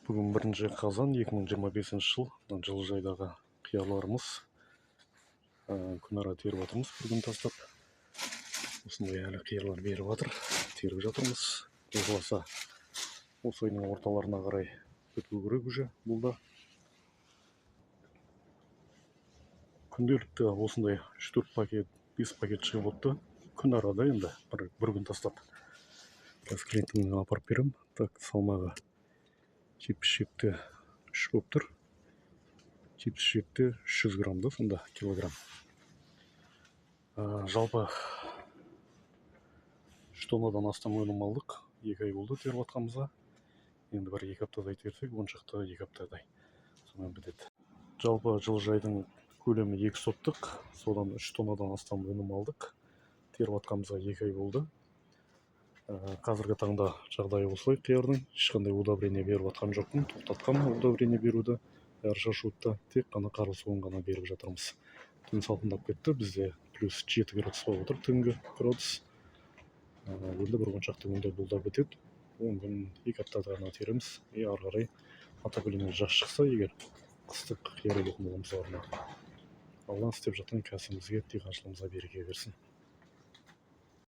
Бүгін 1 қазан 2025 жыл. Жылыжайдағы қияларымыз күнара теріп жатырмыз. Бүгін тастап осындай әлі қиялар беріп жатыр. Теріп жатырмыз. Құдай осы айдың орталарына қарай біту керек уже бұл да. Күнделікті осындай 3-4 пакет, 5 пакет шығып отты. Күн арада енді бір күн тастап. Қазір клиентімнен апарып беремін. Так, салмағы 77-те 3 болып тұр. 77-те 300 граммды, сонда килограмм. Жалпы 3 тоннадан астам өнім алдық. 2 ай болды теріп жатқанымызға. Енді бір 2 аптадай терсек, 10 шақты 2 аптадай. Сонымен бітеді. Жалпы жылыжайдың көлемі 2 соттық. Содан 3 тоннадан астам өнім алдық. Теріп жатқанымызға 2 ай болды. Қазіргі таңда жағдайы осылай қиярдың. Ешқандай удобрение беріп жатқан жоқпын. Тоқтатқан удобрение беруді. Әр шашуытта тек қана қарлы суын ғана беріп жатырмыз. Түн салқындап кетті. Бізде плюс 7 градус болып отыр, түнгі градус. Енді бір 10 шақты күнде бұл да бітеді. 10 күн, 2 аптада ғана тереміз. Ары қарай отопление жаз шықса, егер қыстық қияр егетін боламыз орнына. Алла істеп жатқан кәсібімізге, диқаншылығымызға береке берсін.